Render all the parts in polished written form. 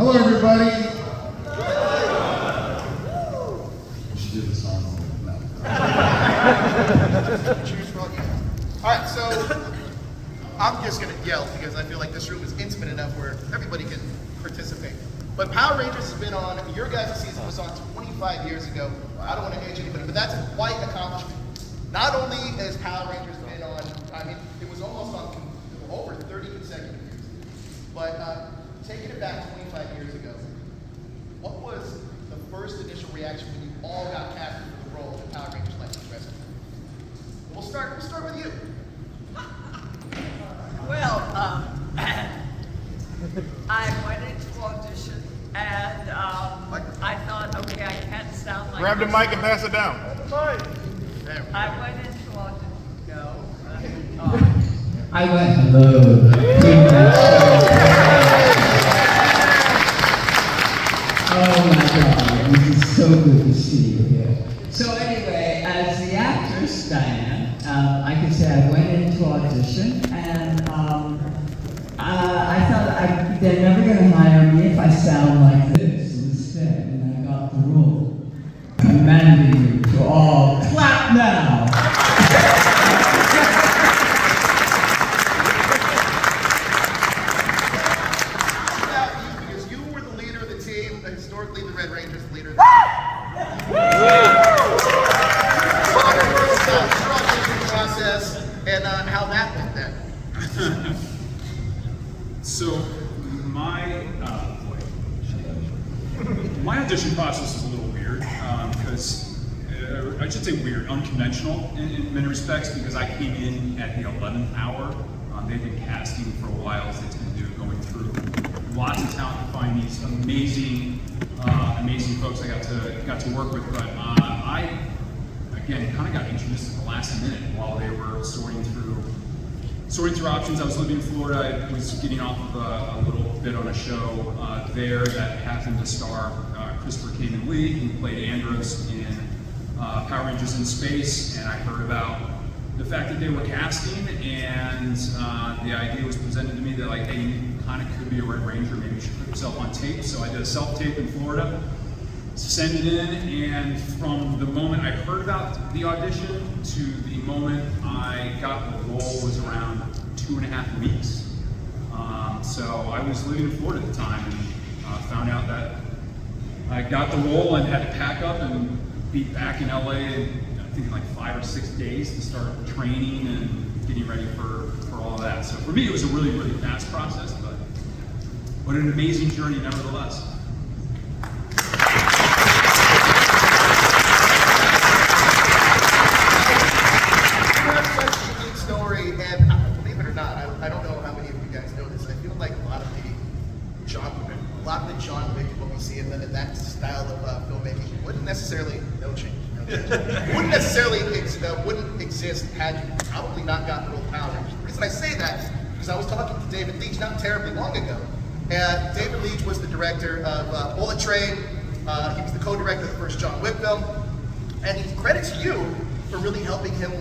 Hello, everybody. You should do the song. No. Cheers for all you guys. All right, so I'm just gonna yell because I feel like this room is intimate enough where everybody can participate. But Power Rangers has been on, your guys' season was on 25 years ago. I don't want to age anybody, but that's a quite accomplishment. Not only has Power Rangers been on, I mean, it was almost on over 30 consecutive years. But taking it back 25 years ago, what was the first initial reaction when you all got casted for the role of Power Rangers Lightspeed Rescue? We'll start with you. Well, I went into audition and I thought, okay, I can't sound like Grab the this. mic and pass it down. I went into audition. No. I went, hello. Oh my God, this is so good to see you here. So anyway, as the actress, Diane, I can say I went into audition and I thought they're never going to hire me if I sound like this instead, and I got the role. Commanding you to all clap now. Because you were the leader of the team, historically the Red Rangers, the leader of the process, and how that went then. So my audition process is a little weird because I should say weird, unconventional in many respects because I came in at the 11th hour. They've been casting for a while, as they've been going through lots of talent to find these amazing folks I got to work with. But I again kind of got introduced at the last minute while they were sorting through options. I was living in Florida. I was getting off of a little bit on a show there that happened to star Christopher Kamen Lee, who played Andros in Power Rangers in Space, and I heard about the fact that they were casting, and the idea was presented to me that like, hey, you kind of could be a Red Ranger, maybe you should put yourself on tape. So I did a self-tape in Florida, sent it in, and from the moment I heard about the audition to the moment I got the role was around 2.5 weeks. So I was living in Florida at the time and found out that I got the role and had to pack up and be back in LA in I think like 5 or 6 days to start training and getting ready for all of that. So for me, it was a really, really fast process, but an amazing journey nevertheless. Story, and believe it or not, I don't know how many of you guys know this. I feel like a lot of the John Wick, what we see in that style of filmmaking, wouldn't necessarily wouldn't necessarily wouldn't exist had you probably not gotten the role of Power Rangers. The reason I say that is because I was talking to David Leitch not terribly long ago, and David Leitch was the director of Bullet Train. He was the co-director of the first John Wick film, and he credits you for really helping him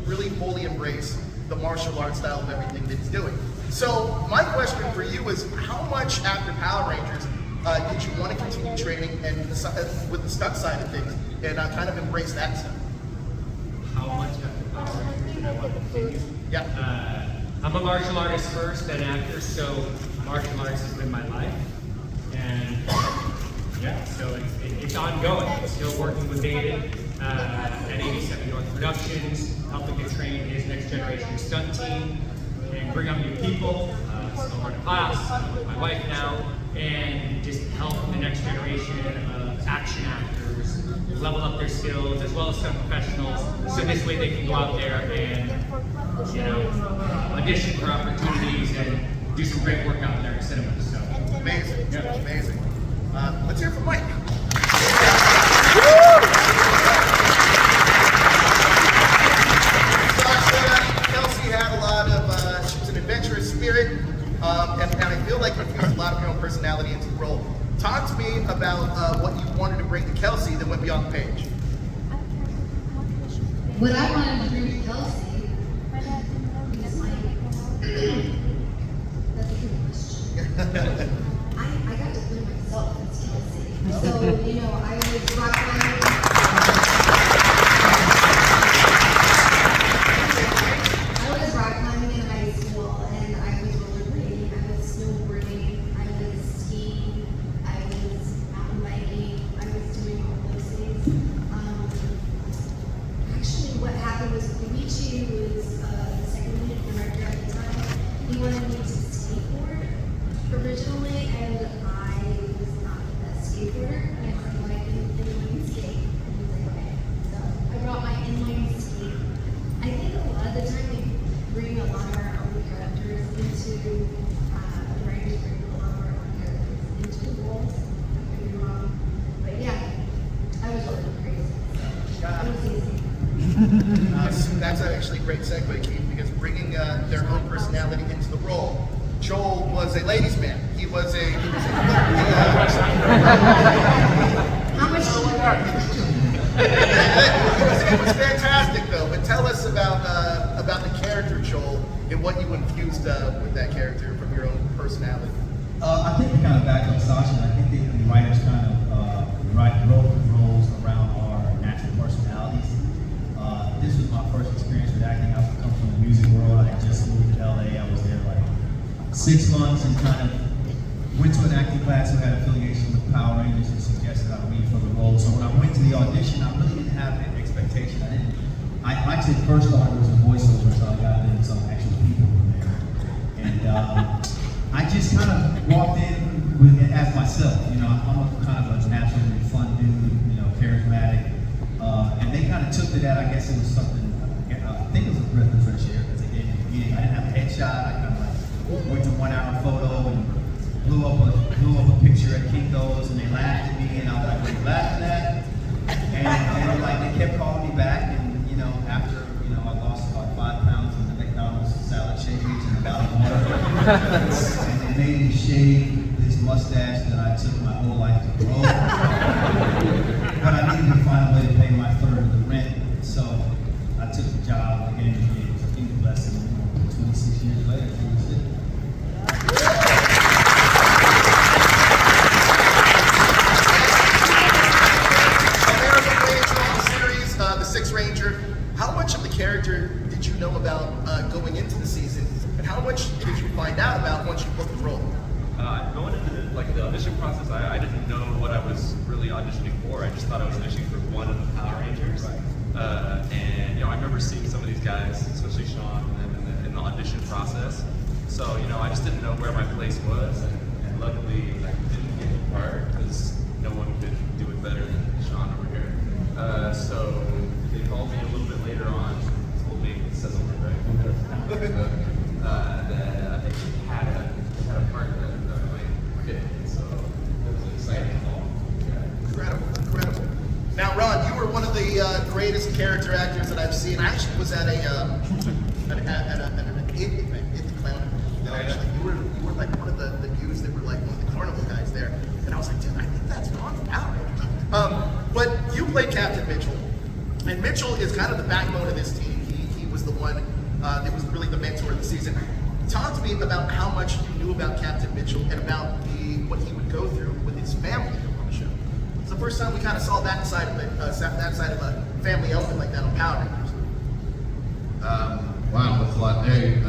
really fully embrace the martial arts style of everything that he's doing. So my question for you is, how much after Power Rangers did you want to continue training and with the stunt side of things and kind of embrace that stuff? How much after Power Rangers did I want to continue? Yeah. I'm a martial artist first, then actor, so martial arts has been my life. And yeah, so it's ongoing. I'm still working with David at 87 North Productions, helping to train his next generation stunt team and bring up new people. Still run a class with my wife now, and just help the next generation of action actors level up their skills as well as stunt professionals, so this way they can go out there and audition for opportunities and do some great work out there instead of stuff. Amazing. Yeah. Amazing. Let's hear from Mike. Kelsey had a lot of, she was an adventurous spirit, and I feel like you infused a lot of your own personality into the role. Talk to me about what you wanted to bring to Kelsey that went beyond the page. What I wanted to bring to Kelsey is my, that's a good question. I got to learn my he wanted me to skateboard originally, and I was not the best skateboarder. And I said, well, I can inline skate. And he was like, okay. So I brought my inline skate. I think a lot of the time we bring a lot of our own characters into the writers bring a lot of our own characters into the roles. I could be wrong. But yeah, I was really crazy. So it was easy. That's actually a great segue, Keith, because bringing their own personality into the role. Joel was a ladies' man. He was a. How much do you It was fantastic, though. But tell us about the character Joel and what you infused with that character from your own personality. I think to kind of back up Sasha, I think the writers kind of wrote the roles around our natural personalities. This was my first experience with acting. I come from the music world. I had just moved to LA. I was there like 6 months and kind of went to an acting class who had affiliation with Power Rangers and suggested I read for the role. So when I went to the audition, I really didn't have an expectation. I actually first thought it was a voiceover, so I got there some actual people in there. And I just kind of walked in with it as myself. You know, I'm a kind of a naturally fun dude, you know, charismatic. And they kind of took to that. I guess it was something, I think it was a breath of fresh air, because again, I didn't have a headshot. I kind of like went to 1 hour photo and blew up a picture at Kinko's, and they laughed at me, and I was like, what are you laughing at? And like they kept calling me back, and you know, after I lost about 5 pounds in the McDonald's salad shakers and a gallon of water, and they made me shave this mustache that I took my whole life to grow. But I needed to find a way to pay my third of the rent, so I took the job again. It was a huge blessing. 26 years later, it was it. The Sixth Ranger. How much of the character did you know about going into the season, and how much did you find out about once you booked the role? Going into the audition process, I didn't know what I was really auditioning for. I just thought I was auditioning for one of the Power Rangers. And I remember seeing some of these guys, especially Sean, in the audition process. So I just didn't know where my place was, and luckily I didn't get the part because no one could do it better than Sean over here. So they called me a little bit later on, told me, it says on my record, that I think they had a part that might fit. So it was an exciting call. Incredible. Now, Ron, you were one of the greatest character actors that I've seen. I actually was at an indie clown. You were like one of the dudes that were like one of the carnival guys there, and I was like, dude, I think that's Ron from Power Rangers. But you played Captain Mitchell, and Mitchell is kind of the backbone of this team. He was the one that was really the mentor of the season. Talk to me about how much you knew about Captain Mitchell and about what he would go through with his family on the show. It's the first time we kind of saw that side of it, that side of a family element like that on Power Rangers. Wow, that's a lot. Hey,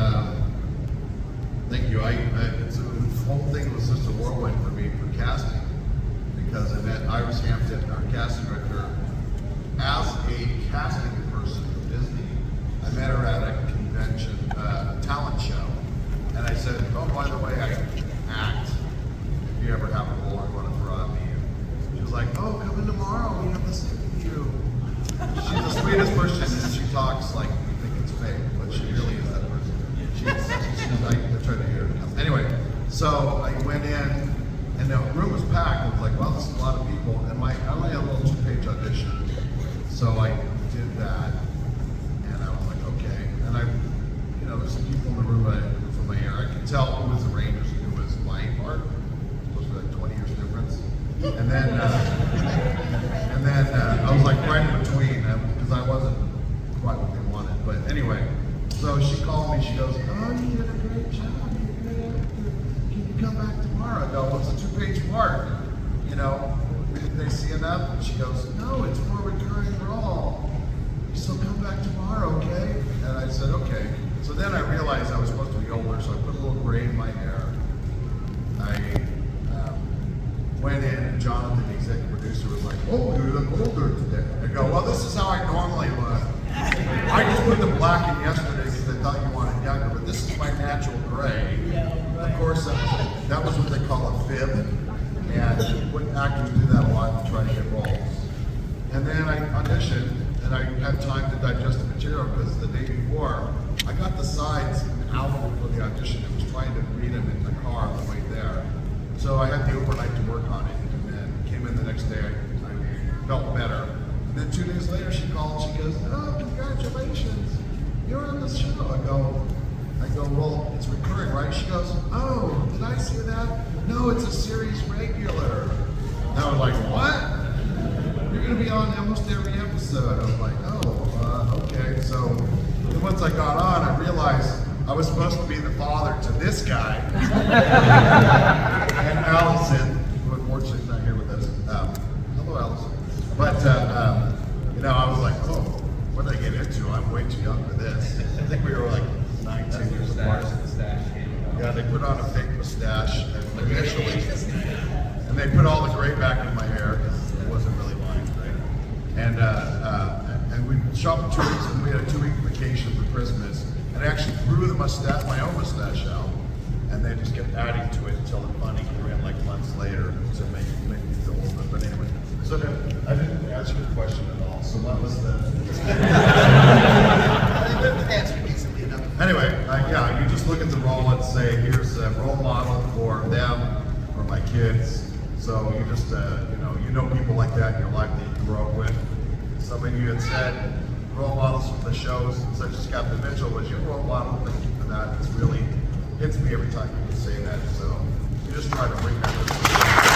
thank you. The whole thing was just a whirlwind for me for casting, because I met Iris Hampton, our casting director, as a casting person for Disney. I met her at a convention, talent show, and I said, oh, by the way, I can act. If you ever have a role you want to throw at me. And she was like, oh, come in tomorrow, we have to see you. She's the sweetest person, and she talks like you think it's fake, but she really is that person. She's like, I tried to hear it. Anyway, so I went in, and the room was packed. I was like, well, this is a lot of people, and I only had a little 2-page audition. So I did that, and I was like, okay. And there's some people in the room from my hair. I could tell who was the Rangers and who was my part. Supposed to be like 20 years difference. And then I was like right in between, because I wasn't quite what they wanted. But anyway, so she called me. She goes, oh, you did a great job. Can you come back tomorrow? I go, well, it's a 2-page part. Did they see enough? And she goes, no, it's more recurring role. So come back tomorrow, okay? And I said, okay. So then I realized I was supposed to be older, so I put a little gray in my hair. I went in, and Jonathan, the executive producer, was like, oh, you look older today. I go, well, this is how I normally look. I just put the black in yesterday because I thought you wanted younger, but this is my natural natural gray. Of course, that was what they call a fib, and what actors do that a lot to try to get roles. And then I auditioned, and I had time to digest the material because the day before, I got the sides an hour before the audition. I was trying to read them in the car on the way there. So I had the overnight to work on it, and then came in the next day, I felt better. And then 2 days later, she called, she goes, "Oh, congratulations, you're on the show." I go, "Well, it's recurring, right?" She goes, "Oh, did I see that? No, it's a series regular." And I was like, "What? You're gonna be on almost every episode." I was like, "Oh, okay." So then once I got on, I realized I was supposed to be the father to this guy and Allison, who unfortunately is not here with us. Hello, Allison. But I was like, "Oh, what did I get into? I'm way too young for this." I think we were like 19 years apart. Yeah, they put on a fake mustache initially, and they put all the gray back in my hair because it wasn't really mine, right? And we shopped 2 weeks, and we had a 2-week vacation for Christmas. And I actually grew the mustache, my own mustache out, and they just kept adding to it until it finally grew in like months later to make me feel older. But anyway, so then I didn't answer your question at all. So what was the? Answer decently enough. Anyway, yeah, you just look at the role and say, here's a role model for them, for my kids. So you just, you know people like that in your life that you grew up with. Some of you had said role models from the shows, such as Captain Mitchell was your role model. Thank you for that. It's really hits me every time people say that. So you just try to bring that.